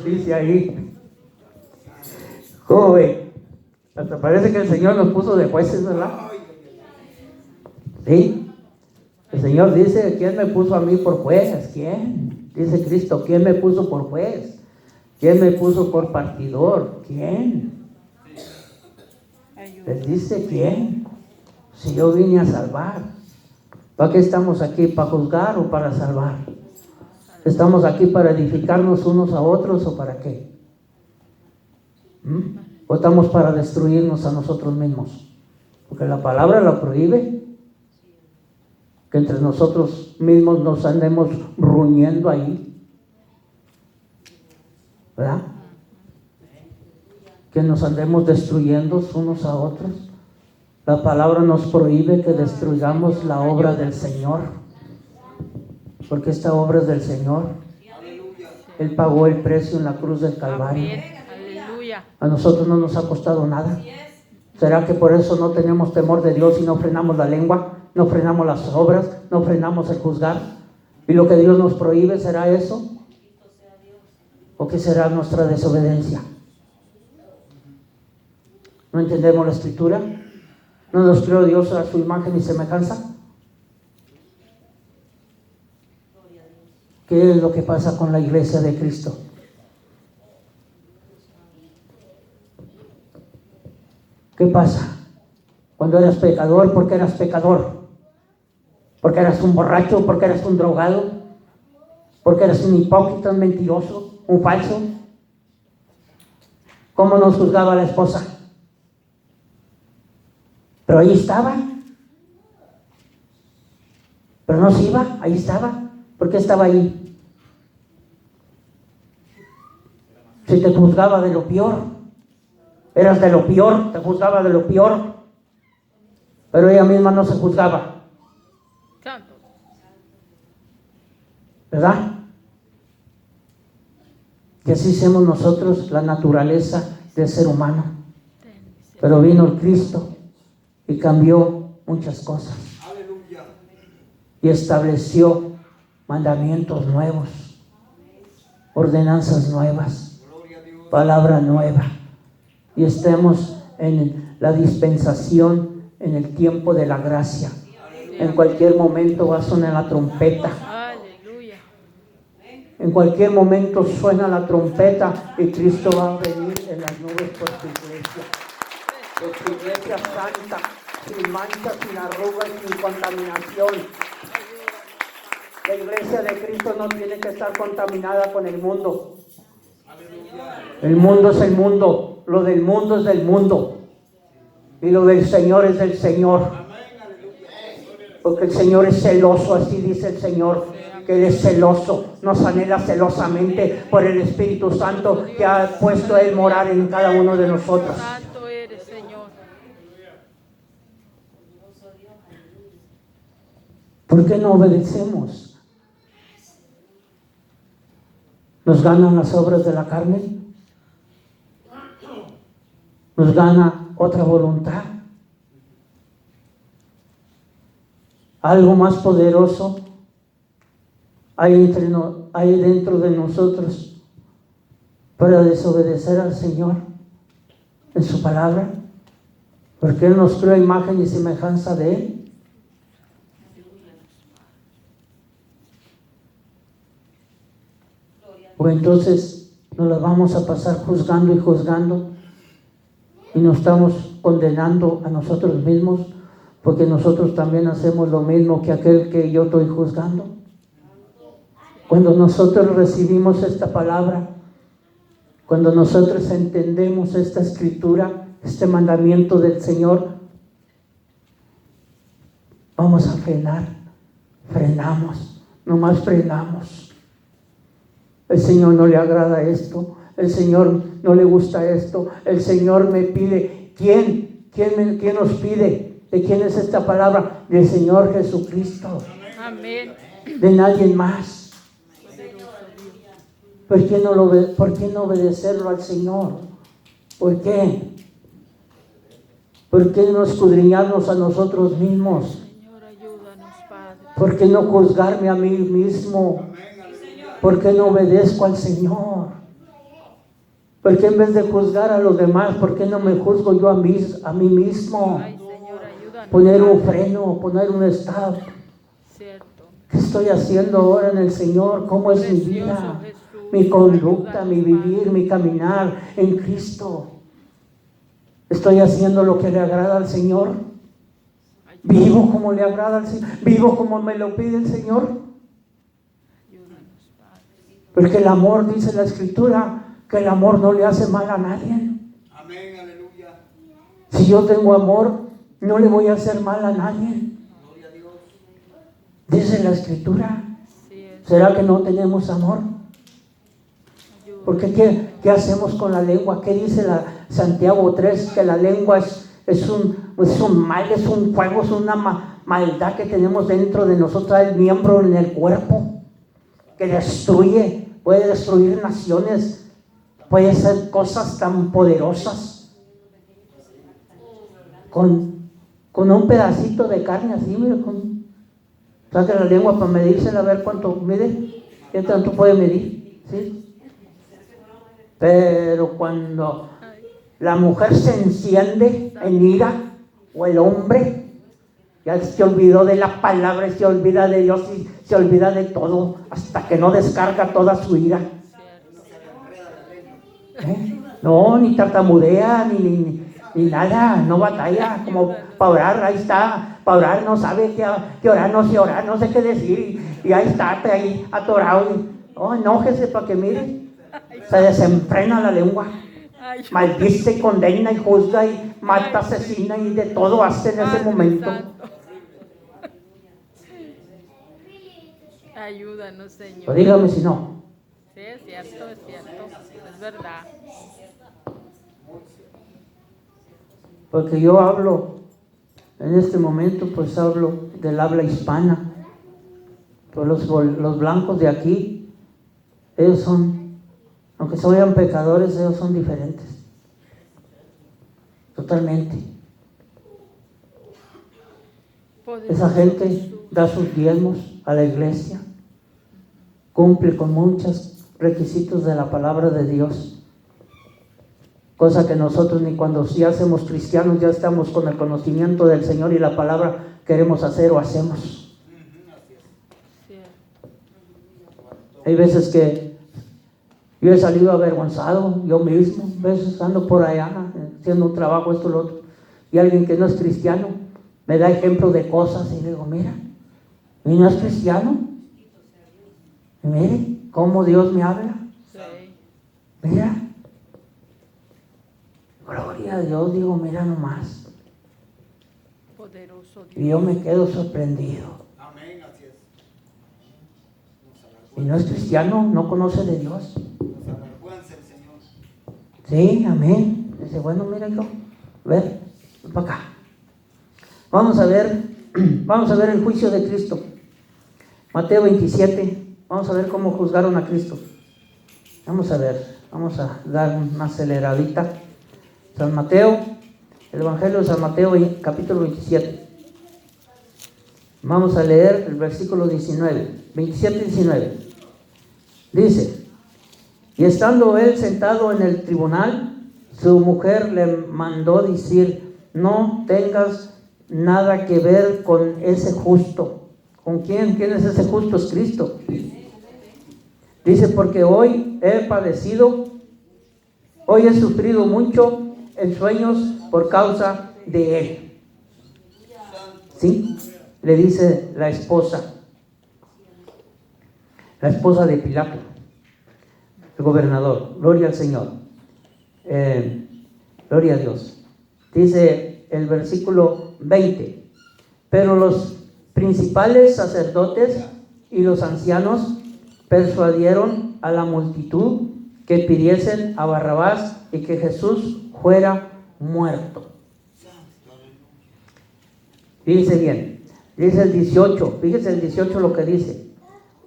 justicia ahí. Joven, hasta parece que el Señor nos puso de jueces, ¿verdad? ¿Sí? El Señor dice, ¿quién me puso a mí por juez? ¿Quién? Dice Cristo, ¿quién me puso por juez? ¿Quién me puso por partidor? ¿Quién? Él dice, ¿quién? Si yo vine a salvar. ¿Para qué estamos aquí? ¿Para juzgar o para salvar? ¿Estamos aquí para edificarnos unos a otros o para qué? ¿O estamos para destruirnos a nosotros mismos? Porque la palabra lo prohíbe. Que entre nosotros mismos nos andemos ruñendo ahí, ¿verdad? Que nos andemos destruyendo unos a otros. La palabra nos prohíbe que destruyamos la obra del Señor, porque esta obra es del Señor. Él pagó el precio en la cruz del Calvario. A nosotros no nos ha costado nada. ¿Será que por eso no tenemos temor de Dios y no frenamos la lengua? No frenamos las obras, no frenamos el juzgar. ¿Y lo que Dios nos prohíbe será eso? ¿O qué será nuestra desobediencia? ¿No entendemos la Escritura? ¿No nos creó Dios a su imagen y semejanza? ¿Qué es lo que pasa con la iglesia de Cristo? ¿Qué pasa? Cuando eras pecador, ¿por qué eras pecador? ¿Porque eras un borracho? ¿Porque eras un drogado? ¿Porque eras un hipócrita, un mentiroso, un falso? ¿Cómo nos juzgaba la esposa? Pero ahí estaba. Pero no se iba, ahí estaba. ¿Por qué estaba ahí? Si te juzgaba de lo peor, eras de lo peor, te juzgaba de lo peor, pero ella misma no se juzgaba. ¿Verdad? Que así somos nosotros, la naturaleza del ser humano. Pero vino el Cristo y cambió muchas cosas. Y estableció mandamientos nuevos, ordenanzas nuevas, palabra nueva. Y estemos en la dispensación, en el tiempo de la gracia. En cualquier momento va a sonar la trompeta. En cualquier momento suena la trompeta y Cristo va a venir en las nubes por su iglesia. Por su iglesia santa, sin mancha, sin arrugas, sin contaminación. La iglesia de Cristo no tiene que estar contaminada con el mundo. El mundo es el mundo, lo del mundo es del mundo. Y lo del Señor es del Señor. Porque el Señor es celoso, así dice el Señor. Que Él es celoso, nos anhela celosamente por el Espíritu Santo que ha puesto Él morar en cada uno de nosotros. Santo eres, Señor. ¿Por qué no obedecemos? ¿Nos ganan las obras de la carne? ¿Nos gana otra voluntad? ¿Algo más poderoso hay dentro de nosotros para desobedecer al Señor en su palabra? Porque Él nos creó imagen y semejanza de Él. O entonces nos la vamos a pasar juzgando y juzgando y nos estamos condenando a nosotros mismos, porque nosotros también hacemos lo mismo que aquel que yo estoy juzgando. Cuando nosotros recibimos esta palabra, cuando nosotros entendemos esta escritura, este mandamiento del Señor, vamos a frenar, frenamos, nomás frenamos. El Señor no le agrada esto, el Señor no le gusta esto, el Señor me pide. ¿Quién nos pide? ¿De quién es esta palabra? Del Señor Jesucristo. Amén. De nadie más. ¿Por qué no obedecerlo al Señor? ¿Por qué? ¿Por qué no escudriñarnos a nosotros mismos? Señor, ayúdanos, Padre. ¿Por qué no juzgarme a mí mismo? ¿Por qué no obedezco al Señor? Porque en vez de juzgar a los demás, ¿por qué no me juzgo yo a mí mismo? Ay, Señor, ayúdanos. Poner un freno, poner un stop. Cierto. ¿Qué estoy haciendo ahora en el Señor? ¿Cómo es mi vida? Precioso Jesús, Mi conducta, mi ayúdanos, vivir, Padre. mi caminar en Cristo. ¿Estoy haciendo lo que le agrada al Señor? ¿Vivo como le agrada al Señor? ¿Vivo como me lo pide el Señor? Ayúdanos, Padre. Porque el amor, dice la Escritura, que el amor no le hace mal a nadie. Amén, aleluya. Si yo tengo amor, no le voy a hacer mal a nadie. Gloria a Dios. Dice la Escritura. Así es. ¿Será que no tenemos amor? Ayúdanos. Porque ¿qué hacemos con la lengua? ¿Qué dice Santiago 3? Que la lengua es un mal, es un fuego, es una maldad que tenemos dentro de nosotros, el miembro en el cuerpo, que destruye, puede destruir naciones, puede hacer cosas tan poderosas. Con un pedacito de carne así, mira, saca la lengua para medírsela, a ver cuánto mide, qué tanto puede medir, ¿sí? Pero cuando la mujer se enciende en ira, o el hombre, ya se olvidó de la palabra, se olvida de Dios y se olvida de todo, hasta que no descarga toda su ira. No, ni tartamudea, ni nada, no batalla, como para orar, ahí está, para orar no sabe qué orar, no sé orar, no sé qué decir, y ahí está, ahí atorado, no, enójese para que mire, se desenfrena la lengua, maldice, condena y juzga y mata, asesina y de todo hace en ese Padre momento. Santo. Ayúdanos, Señor. Pues dígame si no. Sí, es cierto, es verdad. Porque yo hablo, en este momento pues hablo del habla hispana. Pues los blancos de aquí, ellos son, aunque sean pecadores, ellos son diferentes. Totalmente. Esa gente da sus diezmos a la iglesia, cumple con muchos requisitos de la palabra de Dios. Cosa que nosotros ni cuando ya hacemos cristianos, ya estamos con el conocimiento del Señor y la palabra, queremos hacer o hacemos. Hay veces que yo he salido avergonzado, yo mismo, a veces ando por allá haciendo un trabajo, esto, lo otro, y alguien que no es cristiano me da ejemplo de cosas y le digo, mira, ¿y no es cristiano? Y mire cómo Dios me habla. Mira. Gloria a Dios, digo, mira nomás. Poderoso Dios. Y yo me quedo sorprendido. Amén, así es. Y no es cristiano, no conoce de Dios. Nos avergüenza el Señor. Sí, amén. Dice, bueno, mira, hijo, ven para acá. Vamos a ver el juicio de Cristo. Mateo 27. Vamos a ver cómo juzgaron a Cristo. Vamos a dar una aceleradita. San Mateo, el Evangelio de San Mateo, capítulo 27. Vamos a leer el versículo 19, 27-19. Dice, y estando él sentado en el tribunal, su mujer le mandó decir, no tengas nada que ver con ese justo. ¿Con quién? ¿Quién es ese justo? Es Cristo. Dice, porque hoy he padecido, hoy he sufrido mucho en sueños por causa de él. ¿Sí? Le dice la esposa de Pilato, el gobernador. Gloria al Señor. Gloria a Dios. Dice el versículo 20, pero los principales sacerdotes y los ancianos persuadieron a la multitud que pidiesen a Barrabás y que Jesús fuera muerto. Dice bien, dice el 18, fíjese el 18 lo que dice,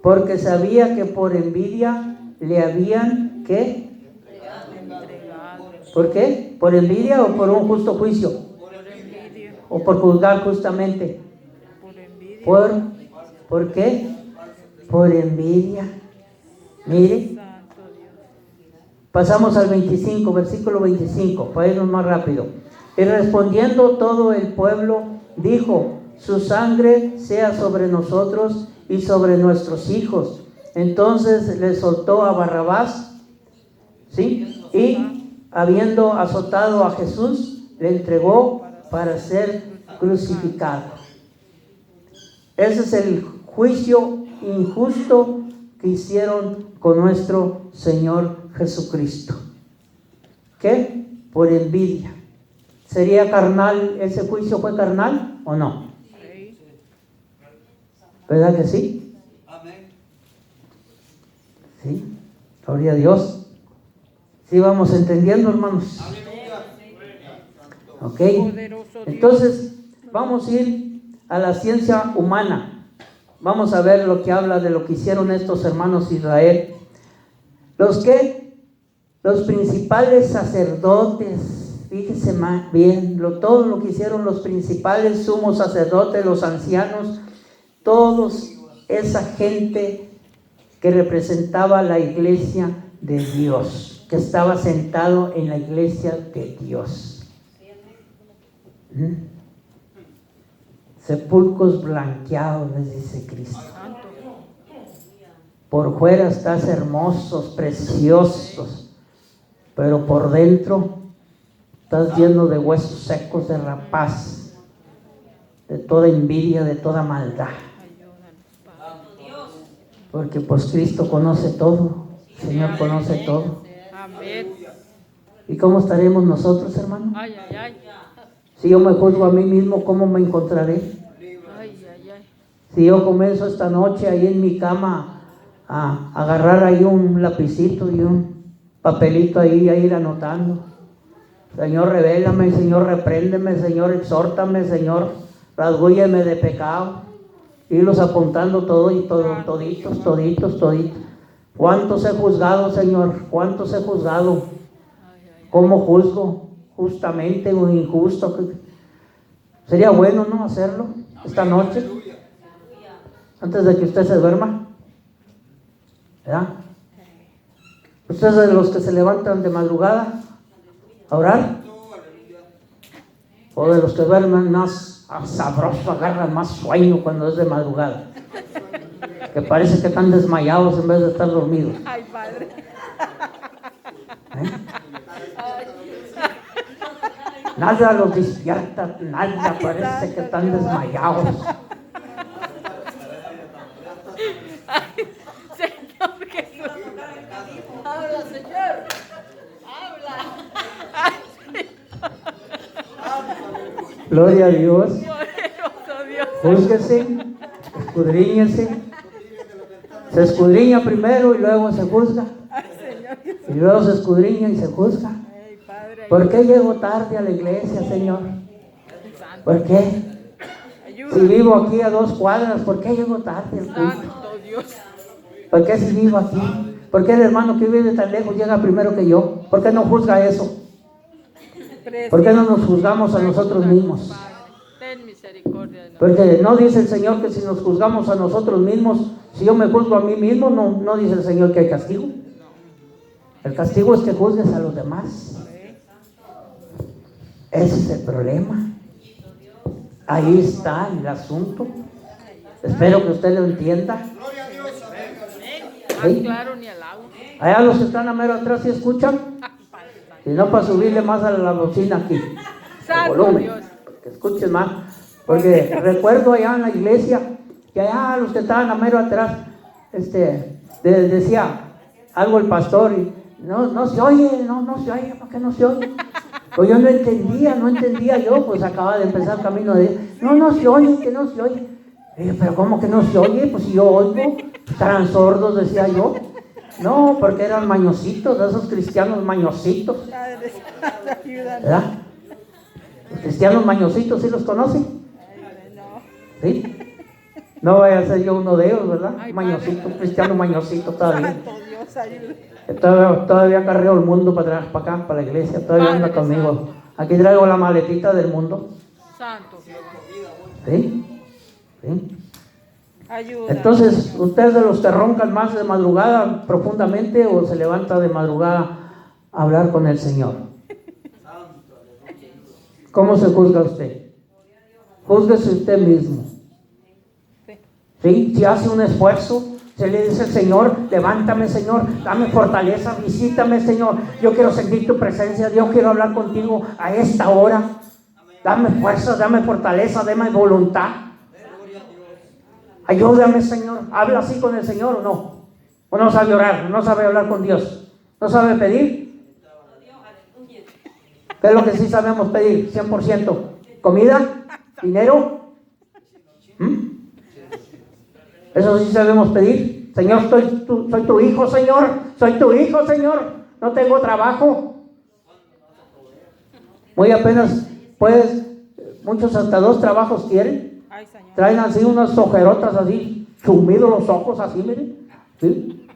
porque sabía que por envidia le habían, ¿qué? ¿Por qué? ¿Por envidia o por un justo juicio? Por envidia. ¿O por juzgar justamente? Por envidia. ¿Por qué? Por envidia. Mire, Santo Dios. Pasamos al 25, versículo 25, para irnos más rápido. Y respondiendo todo el pueblo, dijo: su sangre sea sobre nosotros y sobre nuestros hijos. Entonces le soltó a Barrabás, ¿sí? Y habiendo azotado a Jesús, le entregó para ser crucificado. Ese es el juicio injusto que hicieron con nuestro Señor Jesucristo. ¿Qué? Por envidia. ¿Sería carnal? ¿Ese juicio fue carnal o no? Sí. ¿Verdad que sí? Amén. Sí. Gloria a Dios. ¿Sí vamos entendiendo, hermanos? Aleluya. Ok. Poderoso Dios. Entonces, vamos a ir a la ciencia humana. Vamos a ver lo que habla de lo que hicieron estos hermanos de Israel. Los principales sacerdotes, fíjese bien, todo lo que hicieron los principales sumos sacerdotes, los ancianos, todos esa gente que representaba la iglesia de Dios, que estaba sentado en la iglesia de Dios. Sepulcros blanqueados, les dice Cristo. Santo. Por fuera estás hermosos, preciosos, pero por dentro estás lleno de huesos secos, de rapaz, de toda envidia, de toda maldad. Porque pues Cristo conoce todo, el Señor conoce todo. Amén. ¿Y cómo estaremos nosotros, hermano? Ay, ay, ay. Si yo me juzgo a mí mismo, ¿cómo me encontraré? Ay, ay, ay. Si yo comienzo esta noche ahí en mi cama a agarrar ahí un lapicito y un papelito ahí, a ir anotando: Señor, revélame, Señor, repréndeme, Señor, exhórtame, Señor, rasgúyeme de pecado. Irlos apuntando toditos. ¿Cuántos he juzgado, Señor? ¿Cuántos he juzgado? ¿Cómo juzgo? ¿Justamente o injusto? Sería bueno, ¿no?, hacerlo esta noche, antes de que usted se duerma, ¿verdad? Usted es de los que se levantan de madrugada a orar, o de los que duermen más sabroso, agarran más sueño cuando es de madrugada, que parece que están desmayados en vez de estar dormidos. Ay, Padre. Nada los despierta, nada, parece que están desmayados. Señor Jesús. Habla, Señor. Habla. Gloria a Dios. Poderoso Dios. Júzguese, escudriñese. Se escudriña primero y luego se juzga. Y luego se escudriña y se juzga. Ay, Padre. ¿Por qué llego tarde a la iglesia, Señor? Santo. ¿Por qué? Ayuda. Si vivo aquí a 2 cuadras, ¿por qué llego tarde al culto? Santo Dios. ¿Por qué si vivo aquí? ¿Por qué el hermano que vive tan lejos llega primero que yo? ¿Por qué no juzga eso? ¿Por qué no nos juzgamos a nosotros mismos? Padre, ten misericordia de nosotros. Porque no dice el Señor que si nos juzgamos a nosotros mismos, si yo me juzgo a mí mismo, no dice el Señor que hay castigo. El castigo es que juzgues a los demás. Ese es el problema. Ahí está el asunto. Espero que usted lo entienda. Gloria a Dios. Amén. Más ¿Sí? claro ni el agua. Allá los que están a mero atrás, ¿sí escuchan? Si no, para subirle más a la bocina aquí, el Santo volumen, Dios. que escuchen más. Porque recuerdo allá en la iglesia que allá los que estaban a mero atrás, decía algo el pastor y no se oye, no se oye, ¿por qué no se oye? Pues yo no entendía yo, pues acababa de empezar el camino de no se oye, que no se oye. Y yo, pero ¿cómo que no se oye? Pues si yo oigo, estarán sordos, decía yo. No, porque eran mañositos, de esos cristianos mañositos, Padre, ayúdanos. ¿verdad? Los cristianos mañositos, ¿sí los conocen? ¿Sí? No vaya a ser yo uno de ellos, ¿verdad? Ay, Mañosito, cristiano mañosito todavía. Santo Dios, ayuda. Todavía carreo el mundo para atrás, para acá, para la iglesia, todavía anda Padre conmigo. Aquí traigo la maletita del mundo. Santo Dios. ¿Sí? ¿Sí? Ayuda. Entonces, ¿ustedes de los que roncan más de madrugada profundamente o se levanta de madrugada hablar con el Señor. ¿Cómo se juzga usted? Júzguese usted mismo. ¿Sí? Si hace un esfuerzo, se le dice al Señor, levántame Señor, dame fortaleza, visítame Señor, yo quiero sentir tu presencia, yo quiero hablar contigo a esta hora, dame fuerza, dame fortaleza, dame voluntad, ayúdame Señor. ¿Habla así con el Señor o no? ¿O no sabe orar, no sabe hablar con Dios, no sabe pedir? ¿Qué es lo que sí sabemos pedir? 100%, comida, dinero. Eso sí sabemos pedir. Señor, soy tu hijo, Señor. Soy tu hijo, Señor. No tengo trabajo. Muy apenas, pues, muchos hasta 2 trabajos quieren. Traen así unas ojerotas así, sumidos los ojos así, miren. ¿Sí?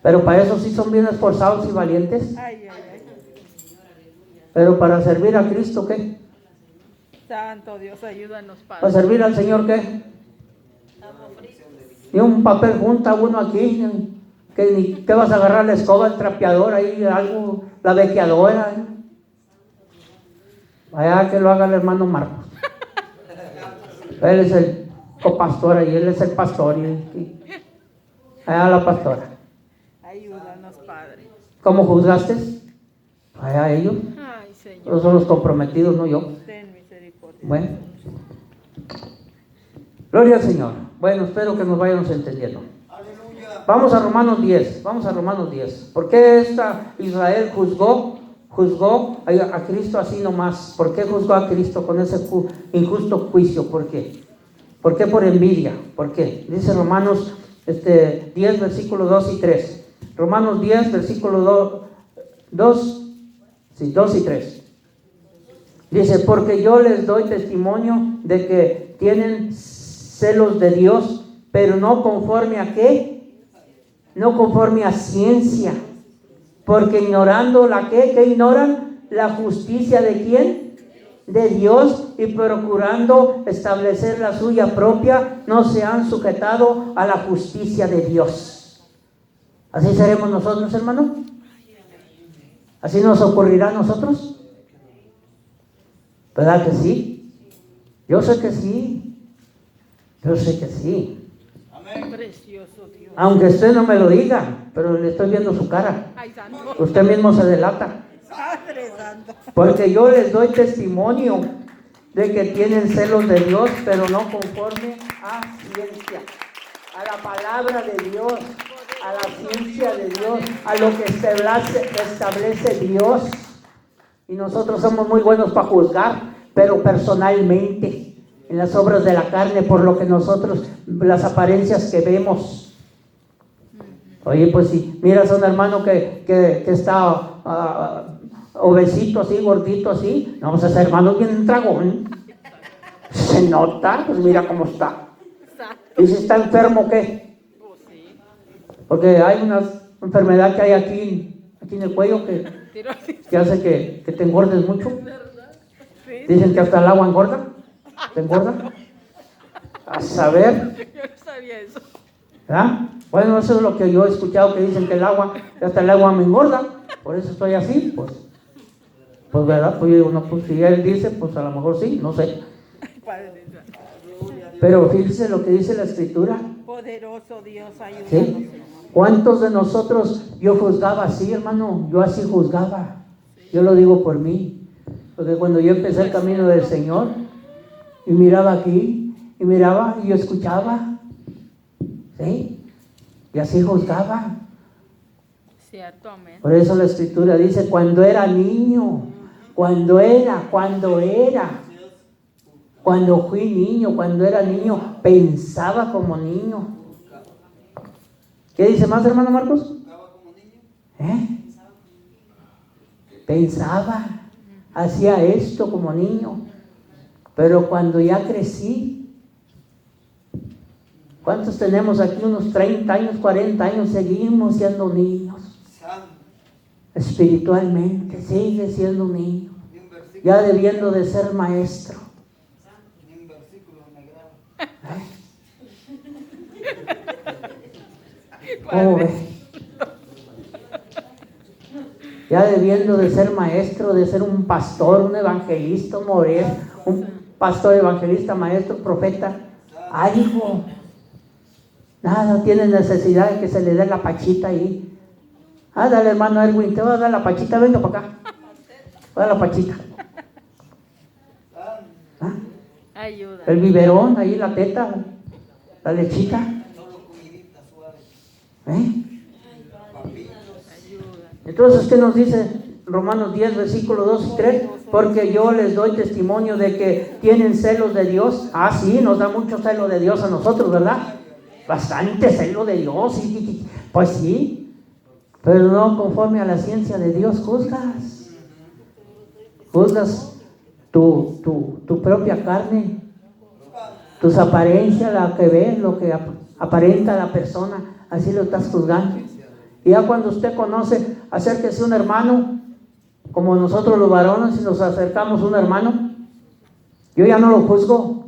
Pero para eso sí son bien esforzados y valientes. Pero para servir a Cristo, ¿qué? Santo Dios, ayúdanos, Padre. Para servir al Señor, ¿qué? Y un papel junta uno aquí, que vas a agarrar la escoba, el trapeador, ahí algo, la bequeadora. Allá que lo haga el hermano Marcos. Él es el copastor y él es el pastor. Y allá la pastora. Ayúdanos, Padre. ¿Cómo juzgaste? Allá ellos. Ay, Señor. Ellos son los comprometidos, no yo. Ten misericordia. Bueno. Gloria al Señor. Bueno, espero que nos vayamos entendiendo. Vamos a Romanos 10. Vamos a Romanos 10. ¿Por qué Israel juzgó a Cristo así nomás? ¿Por qué juzgó a Cristo con ese injusto juicio? ¿Por qué? ¿Por qué por envidia? ¿Por qué? Dice Romanos 10, versículos 2 y 3. Romanos 10, versículos 2 y 3. Dice, porque yo les doy testimonio de que tienen celos de Dios, pero no conforme a ¿qué? No conforme a ciencia, porque ignorando ¿qué ignoran? La justicia ¿de quién? De Dios, y procurando establecer la suya propia, no se han sujetado a la justicia de Dios. ¿Así seremos nosotros, hermano? ¿Así nos ocurrirá a nosotros? ¿Verdad que sí? Yo sé que sí. Yo sé que sí. Amén. Precioso Dios. Aunque usted no me lo diga, pero le estoy viendo su cara. Ay, santo. Usted mismo se delata. Padre santo. Porque yo les doy testimonio de que tienen celos de Dios, pero no conforme a ciencia, a la palabra de Dios, a la ciencia de Dios, a lo que establece Dios. Y nosotros somos muy buenos para juzgar, pero personalmente, en las obras de la carne, por lo que nosotros, las apariencias que vemos. Oye, pues si miras a un hermano que está obesito así, gordito así, no, pues ese hermano tiene un dragón. Se nota, pues mira cómo está. ¿Y si está enfermo qué? Porque hay una enfermedad que hay aquí en el cuello que hace que te engordes mucho. Dicen que hasta el agua engorda. ¿Te engorda? A saber. Yo no sabía eso. ¿Verdad? Bueno, eso es lo que yo he escuchado, que dicen que hasta el agua me engorda, por eso estoy así, pues verdad, pues yo digo, no, pues si él dice, pues a lo mejor sí, no sé. Pero fíjese lo que dice la Escritura. Poderoso Dios, ayúdanos. ¿Sí? ¿Cuántos de nosotros yo juzgaba así, hermano? Yo así juzgaba. Yo lo digo por mí, porque cuando yo empecé el camino del Señor, y miraba aquí, y yo escuchaba, ¿sí? Y así juzgaba. Cierto, amén. Por eso la Escritura dice, cuando era niño, cuando fui niño, cuando era niño, pensaba como niño. ¿Qué dice más, hermano Marcos? Pensaba, hacía esto como niño. Pero cuando ya crecí, ¿cuántos tenemos aquí? Unos 30 años, 40 años, seguimos siendo niños. Espiritualmente, sigue siendo un niño. Ya debiendo de ser maestro. ¿Cómo ve? ya debiendo de ser maestro, de ser un pastor, un evangelista, un pastor, evangelista, maestro, profeta, algo. Nada, tiene necesidad de que se le dé la pachita ahí. Dale, hermano Erwin, te voy a dar la pachita, venga para acá. Voy a dar la pachita. Ayuda. El biberón, ahí la teta, la lechita. Ayuda. Entonces, ¿qué nos dice Romanos 10, versículos 2 y 3? Porque yo les doy testimonio de que tienen celos de Dios. Sí, nos da mucho celo de Dios a nosotros, ¿verdad? Bastante celo de Dios. Pues sí, pero no conforme a la ciencia de Dios juzgas. Juzgas tu propia carne, tus apariencias, la que ves, lo que aparenta la persona, así lo estás juzgando. Y ya cuando usted conoce, acérquese a un hermano, como nosotros los varones, si nos acercamos a un hermano, yo ya no lo juzgo,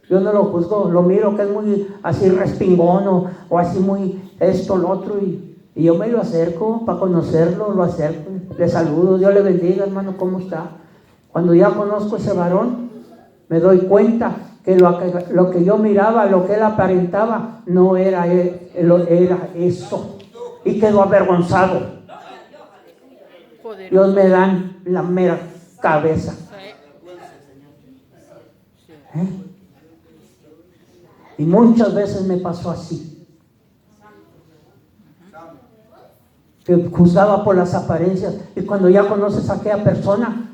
lo miro que es muy así respingón o así muy esto, lo otro, y yo me lo acerco para conocerlo, lo acerco, le saludo, Dios le bendiga, hermano, ¿cómo está? Cuando ya conozco a ese varón, me doy cuenta que lo que yo miraba, lo que él aparentaba, no era era eso. Y quedo avergonzado. Dios me dan la mera cabeza. Y muchas veces me pasó así. Que juzgaba por las apariencias. Y cuando ya conoces a aquella persona,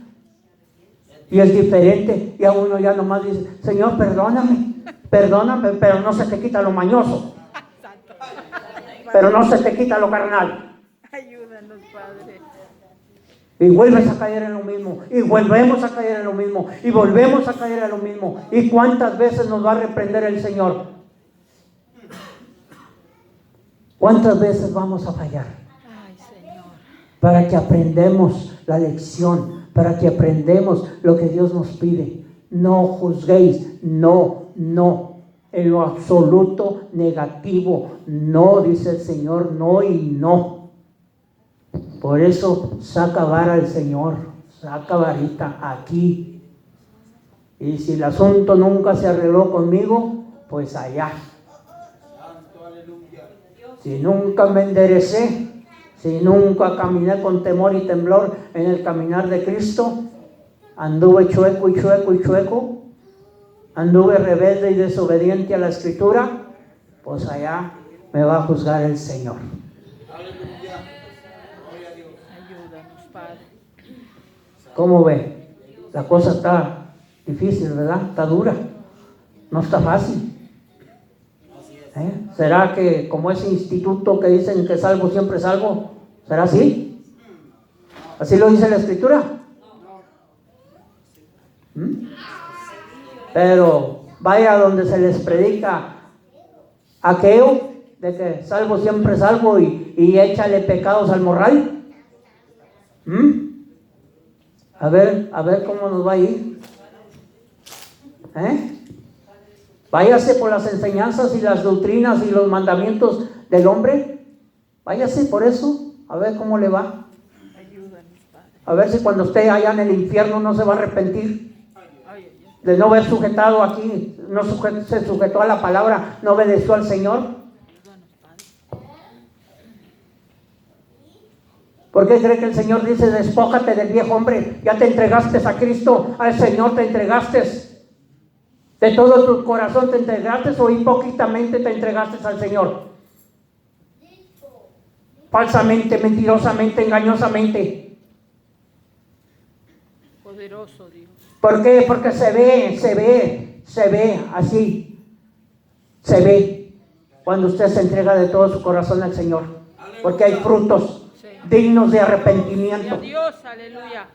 y es diferente, y a uno ya nomás dice, Señor, perdóname, pero no se te quita lo mañoso, pero no se te quita lo carnal. Ayúdanos, Padre. Y vuelves a caer en lo mismo, y volvemos a caer en lo mismo, y volvemos a caer en lo mismo. ¿Y cuántas veces nos va a reprender el Señor? ¿Cuántas veces vamos a fallar? Ay, Señor. Para que aprendamos la lección, para que aprendamos lo que Dios nos pide. No juzguéis, no, en lo absoluto negativo, no, dice el Señor, no y no. Por eso saca vara el Señor, saca varita aquí. Y si el asunto nunca se arregló conmigo, pues allá. Si nunca me enderecé, si nunca caminé con temor y temblor en el caminar de Cristo, anduve chueco, anduve rebelde y desobediente a la Escritura, pues allá me va a juzgar el Señor. Ayúdanos, Padre. ¿Cómo ve? La cosa está difícil, ¿verdad? Está dura, no está fácil. ¿Será que como ese instituto que dicen que salvo siempre salvo, será así? ¿Así lo dice la Escritura? Pero vaya donde se les predica aquello de que salvo siempre salvo y échale pecados al morral. A ver cómo nos va a ir. Váyase por las enseñanzas y las doctrinas y los mandamientos del hombre. Váyase por eso, a ver cómo le va. A ver si cuando esté allá en el infierno no se va a arrepentir de no haber sujetado aquí, se sujetó a la palabra, no obedeció al Señor. ¿Por qué cree que el Señor dice, despójate del viejo hombre? Ya te entregaste a Cristo, al Señor te entregaste. ¿De todo tu corazón te entregaste o hipócritamente te entregaste al Señor? Falsamente, mentirosamente, engañosamente. Poderoso Dios. ¿Por qué? Porque se ve así. Se ve cuando usted se entrega de todo su corazón al Señor. Porque hay frutos dignos de arrepentimiento. Dios, aleluya.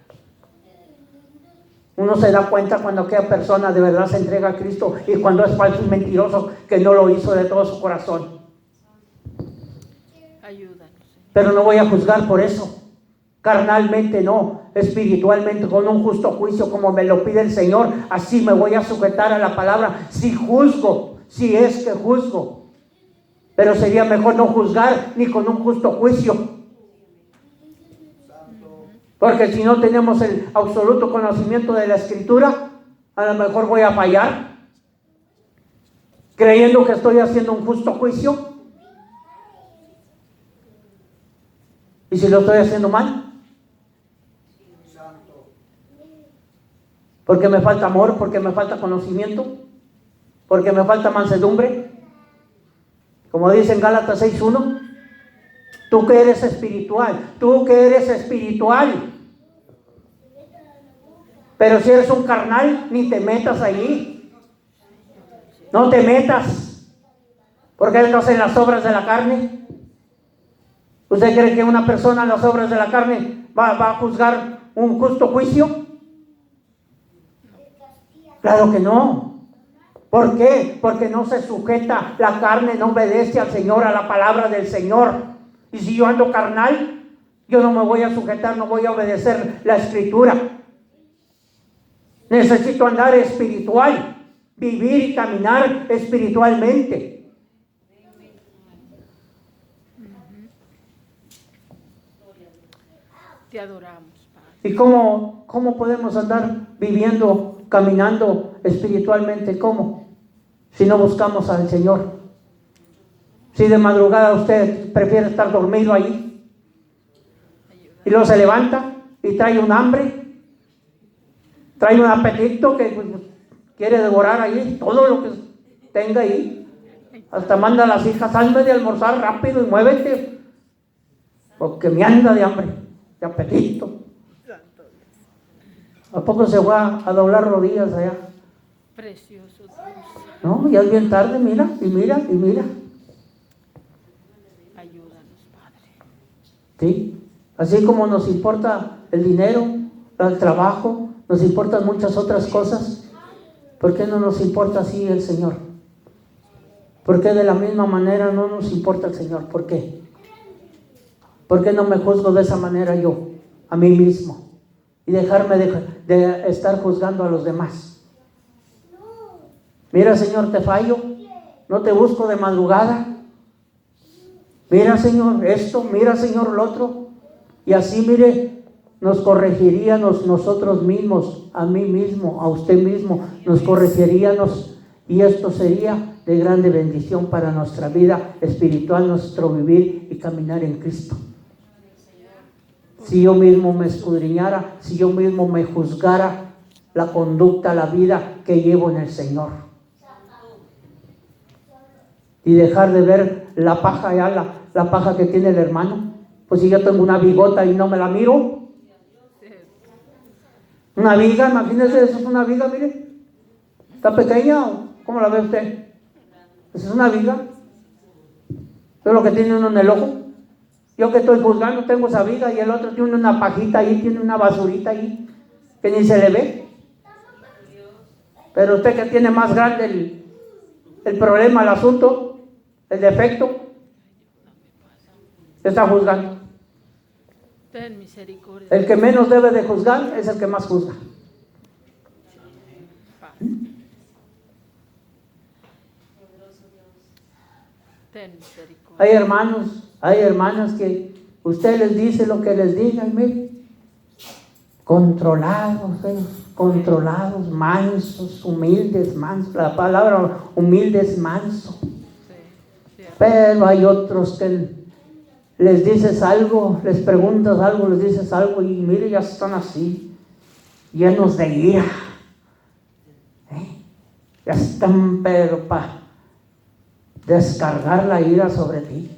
Uno se da cuenta cuando aquella persona de verdad se entrega a Cristo y cuando es falso y mentiroso que no lo hizo de todo su corazón. Ayúdanos. Pero no voy a juzgar por eso. Carnalmente no, espiritualmente con un justo juicio como me lo pide el Señor. Así me voy a sujetar a la palabra. Si juzgo, si es que juzgo. Pero sería mejor no juzgar ni con un justo juicio. Porque si no tenemos el absoluto conocimiento de la Escritura, a lo mejor voy a fallar, creyendo que estoy haciendo un justo juicio. ¿Y si lo estoy haciendo mal? Porque me falta amor, porque me falta conocimiento, porque me falta mansedumbre. Como dice en Gálatas 6:1, tú que eres espiritual, pero si eres un carnal, ni te metas ahí. No te metas, porque estás en las obras de la carne. ¿Usted cree que una persona en las obras de la carne va a juzgar un justo juicio? Claro que no. ¿Por qué? Porque no se sujeta, la carne no obedece al Señor, a la palabra del Señor. Y si yo ando carnal, yo no me voy a sujetar, no voy a obedecer la Escritura. Necesito andar espiritual, vivir y caminar espiritualmente. Te adoramos, Padre. ¿Y cómo podemos andar viviendo, caminando espiritualmente? ¿Cómo? Si no buscamos al Señor. Si de madrugada usted prefiere estar dormido ahí y luego se levanta y trae un hambre, trae un apetito que quiere devorar ahí todo lo que tenga ahí, hasta manda a las hijas: hazme de almorzar rápido y muévete, porque me anda de hambre, de apetito. ¿A poco se va a doblar rodillas allá? Precioso Dios. No, ya es bien tarde, mira. Ayúdanos, Padre. ¿Sí? Así como nos importa el dinero, el trabajo, nos importan muchas otras cosas. ¿Por qué no nos importa así el Señor? ¿Por qué de la misma manera no nos importa el Señor? ¿Por qué? ¿Por qué no me juzgo de esa manera yo, a mí mismo? Y dejarme de estar juzgando a los demás. Mira, Señor, te fallo, no te busco de madrugada. Mira, Señor, esto, mira, Señor, lo otro. Y así, mire, nos corregiríamos nosotros mismos, a mí mismo, a usted mismo, nos corregiríamos, y esto sería de grande bendición para nuestra vida espiritual, nuestro vivir y caminar en Cristo. Si yo mismo me escudriñara, si yo mismo me juzgara la conducta, la vida que llevo en el Señor, y dejar de ver la paja ya, la paja que tiene el hermano. Pues si yo tengo una bigota y no me la miro, una viga, imagínese, eso es una viga, mire, está pequeña, ¿cómo la ve usted? Eso es una viga, eso es lo que tiene uno en el ojo. Yo que estoy juzgando tengo esa viga, y el otro tiene una pajita ahí, tiene una basurita ahí que ni se le ve. Pero usted que tiene más grande el problema, el asunto, el defecto, está juzgando. Ten misericordia. El que menos debe de juzgar es el que más juzga. Ten misericordia. Hay hermanos, hay hermanas que usted les dice lo que les diga, y mire, controlados, mansos, humildes, mansos. La palabra humilde es manso. Pero hay otros que les dices algo, les preguntas algo, les dices algo, y mire, ya están así, llenos de ira. Ya están, pero para descargar la ira sobre ti.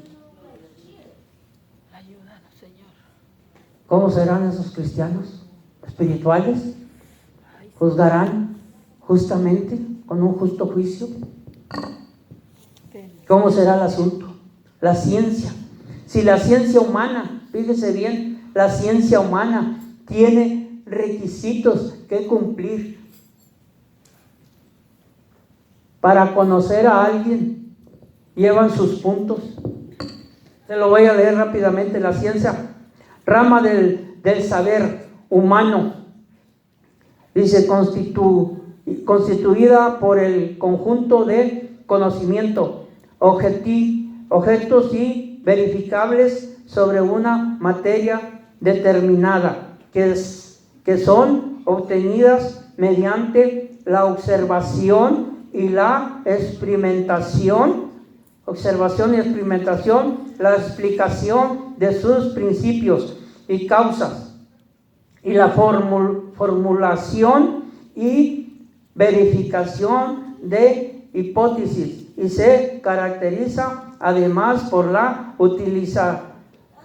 Ayúdanos, Señor. ¿Cómo serán esos cristianos espirituales? ¿Juzgarán justamente con un justo juicio? ¿Cómo será el asunto? La ciencia. Si la ciencia humana, fíjese bien, la ciencia humana tiene requisitos que cumplir para conocer a alguien, llevan sus puntos. Se lo voy a leer rápidamente. La ciencia, rama del saber humano, dice, constituida por el conjunto de conocimiento, objetos y verificables sobre una materia determinada, que son obtenidas mediante la observación y la experimentación, la explicación de sus principios y causas, y la formulación y verificación de hipótesis, y se caracteriza además por la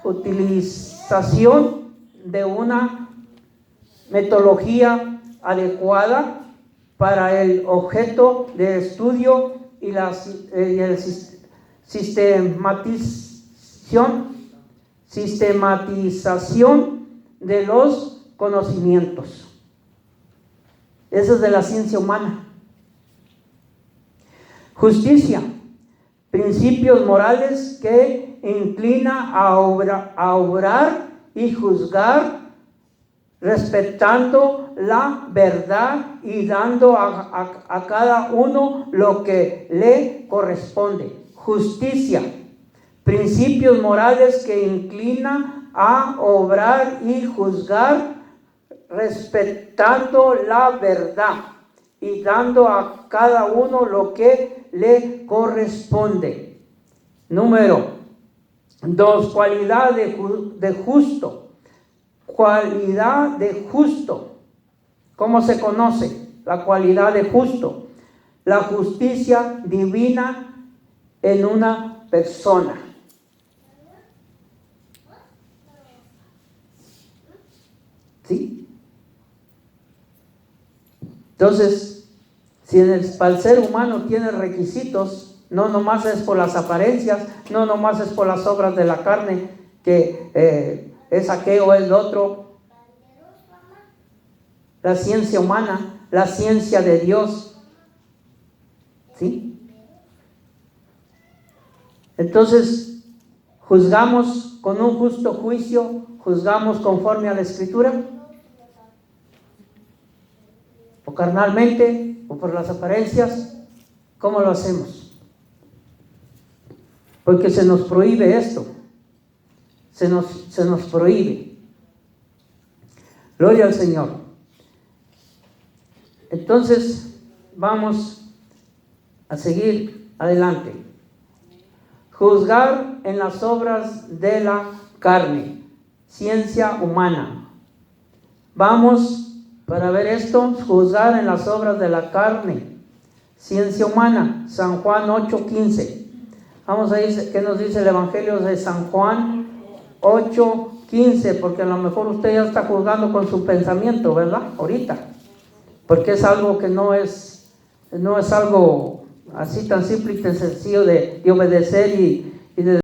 utilización de una metodología adecuada para el objeto de estudio y la sistematización de los conocimientos. Eso es de la ciencia humana. Justicia, principios morales que inclina a obrar y juzgar respetando la verdad y dando a cada uno lo que le corresponde. Justicia, principios morales que inclina a obrar y juzgar respetando la verdad y dando a cada uno lo que le corresponde. Número 2, cualidad de justo. Cualidad de justo. ¿Cómo se conoce la cualidad de justo? La justicia divina en una persona. ¿Sí? Entonces, si para el ser humano tiene requisitos, no nomás es por las apariencias, no nomás es por las obras de la carne, que es aquello o el otro. La ciencia humana, la ciencia de Dios. ¿Sí? Entonces, juzgamos con un justo juicio, juzgamos conforme a la Escritura, o carnalmente, o por las apariencias. ¿Cómo lo hacemos? Porque se nos prohíbe esto. Se nos prohíbe. Gloria al Señor. Entonces, vamos a seguir adelante. Juzgar en las obras de la carne. Ciencia humana. Vamos, para ver esto, juzgar en las obras de la carne. Ciencia humana. San Juan 8:15. Vamos a ver qué nos dice el Evangelio de San Juan 8:15, porque a lo mejor usted ya está juzgando con su pensamiento, ¿verdad? Ahorita. Porque es algo que no es algo así tan simple y tan sencillo de obedecer y de